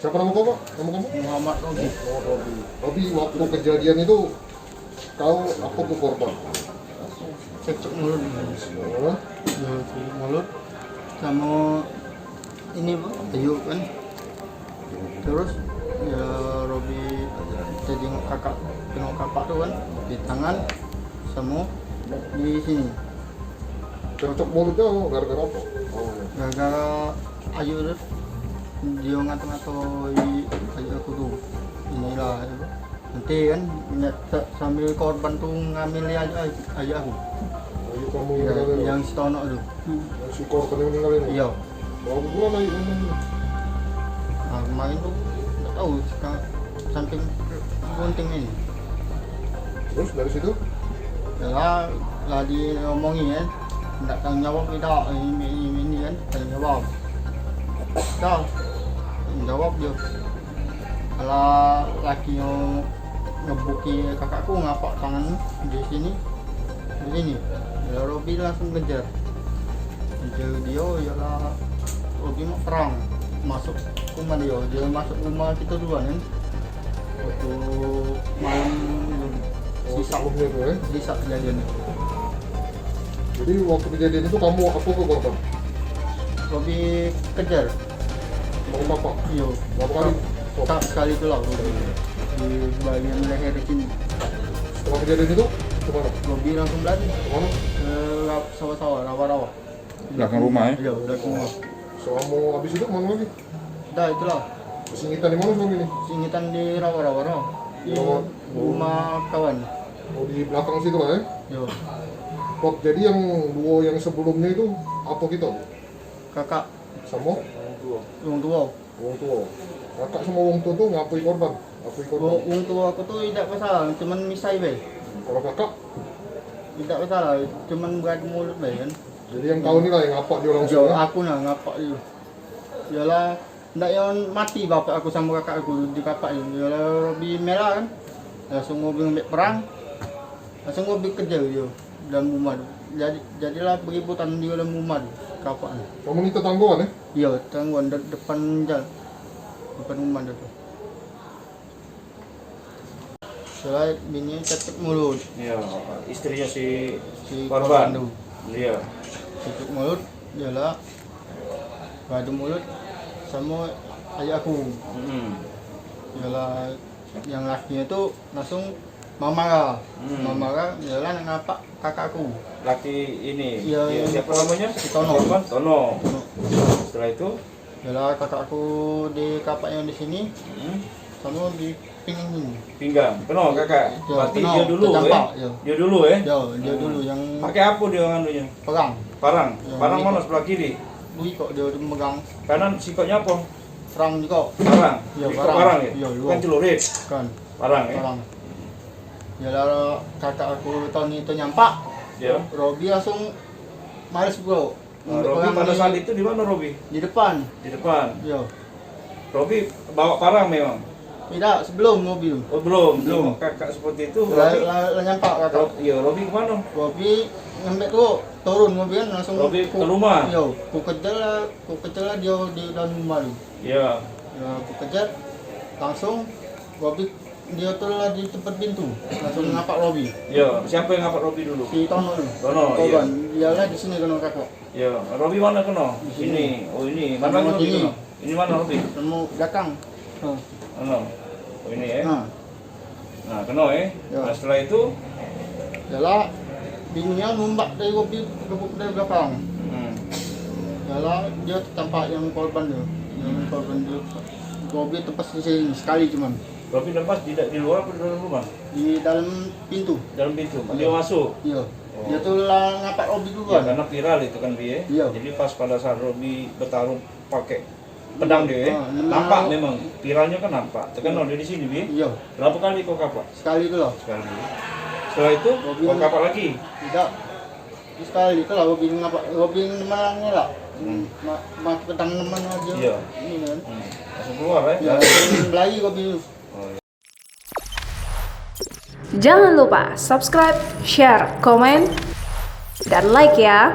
Siapa nama kau, Pak? Nama kamu? Muhammad Robi. Oh, Robi. Robi, waktu kejadian itu kau apa tuh korban? Cekcok mulut. Oh, Cekcok mulut sama ini Bu, Ayu kan. Terus ya Robi jadi tengok kakak tuh kan di tangan sama di sini. cocok mulutnya gara-gara apa? Oh, Gara-gara Ayu tuh dia ngata-ngatai Ayu aku tuh inilah ya. Nanti kan sambil korban tuh ngambil Ayu aku Ayu kamu ya, meninggal yang setonok tuh. si korban yang meninggal ini? Iya. Berapa bulan Ayu ini? Nah, kemarin tuh nggak tahu samping gunting ini. Terus dari situ? Ya lah diomongin kan, nggak tanggung jawab kita ini kan, tanggung jawab. Dah, jawab dia. Kalau laki yang ngebuki kakakku ngapak tangan di sini, ya Robi langsung kejar dia, ialah Robi mau perang masuk rumah dia masuk rumah kita duluan kan, waktu malam sisa sebelumnya itu ya? sisa kejadian. Jadi waktu kejadian itu kamu apa ke korban? Robi kejar, Mau apa? iya. Berapa kali? Oh, Tak sekali tu lah Robi di bagian leher di sini. setelah kejadian itu kemana? Robi langsung lari Kemana? ke sawah-sawah, rawa-rawa. Belakang rumah ya? Iya, belakang rumah. Selama habis itu kemana lagi? Dah itulah, Kesingitan di mana selama ini? singitan di rawa-rawa di Rawa. rumah kawan. Oh, di belakang situ lah ya? Yo, Kok jadi yang duo yang sebelumnya itu apa kita? kakak, Sama wong tua. wong tua. Kakak sama wong tua tuh ngapui korban? Ngapui korban. Wong tua aku tuh tidak masalah, cuman misai be. Kalau kakak, Tidak masalah, cuman beradu mulut be kan. jadi yang tahu nih lah yang ngapak dia langsung Yo, ya? aku nah ngapak dia. Yalah, ndak yang mati bapak aku sama kakak aku di kapak ini. Yalah Robi merah kan. Langsung mobil ambil perang. Langsung mobil kejar dia dalam rumah tu. Jadilah peributan di dalam rumah tu, kapak ni. Kamu ini tetangguan ya? Iya, tangguhan depan jalan. Depan rumah dia tu. Soalnya bini cecek mulut Iya, istrinya si si korban. tu. Iya. Cecek mulut, ialah beradu mulut sama ayah aku. Ialah yang lakinya tu langsung marah. Marah ialah nak ngapak kakakku. Laki ini, Iya, dia siapa namanya? Si Tono. Korban? Tono. Setelah itu, Ialah kakakku di kapak yang di sini sama di pinggang ini. pinggang. Kena kakak. Ya, Berarti kena, dia dulu terdampak, ya? ya. Dia dulu ya? Ya, dia dulu yang Pakai apa dia nganunya? perang. Parang. Ya, Parang ini mana kok. sebelah kiri? Bui kok dia megang Kanan sikotnya apa? perang juga Parang. Ya, Sikot parang. parang ya? Ya, Bukan celurit. kan. Parang ya? Perang. Ialah kakak aku tahun itu nyampak. Ya. Robi langsung males bro. Nah, Untuk Robi perang pada di- saat itu di mana Robi? di depan. Di depan. Ya. Robi bawa parang memang. Tidak, sebelum mobil. Oh belum. Belum. Kakak seperti itu. Lah Robi, nyampak kakak. Iya, Robi kemana? Robi ngambil tu turun mobil langsung Robi ke rumah? Yo, ku kejar lah dia di dalam rumah tu. Iya. Ya, aku kejar langsung Robi dia tu lah di tempat pintu langsung ngapak Robi Iya. Siapa yang ngapa Robi dulu? si Tono tu. Tono, Korban dia lah di sini kena kakak Iya. Robi mana kena? Di sini. Sini. Oh ini. Mana lagi Robi Sini. kena? Ini mana Robi? temu belakang. Mana? Oh ini ya. Nah, Nah, kena ya. Ya. Nah, setelah itu, dia lah bininya numbak dari Robi gebuk dari belakang. Dia lah dia tampak yang korban tu. Yang korban tu Robi tepas di sini sekali cuman Robi lepas di luar atau di dalam rumah? di dalam pintu. Dalam pintu. Dia Iya. masuk. Iya. Oh. Dia tu lah ngapak Robi Ya, duluan. karena viral itu kan dia. Iya. Jadi pas pada saat Robi bertarung pakai pedang dia, Ah, memang- nampak memang viralnya kan nampak. Tekan dia di sini dia. Iya, Berapa kali kau kapak? sekali tu lah. Sekali. Setelah itu Robi kau kapak lagi. Tidak. Sekali itu lah Robi ngapa Robi menangnya lah. Mak pedang teman aja. Iya. Ini kan. Langsung keluar ya. Ya, Melayu Robi. Oh, iya. Jangan lupa subscribe, share, komen, dan like ya.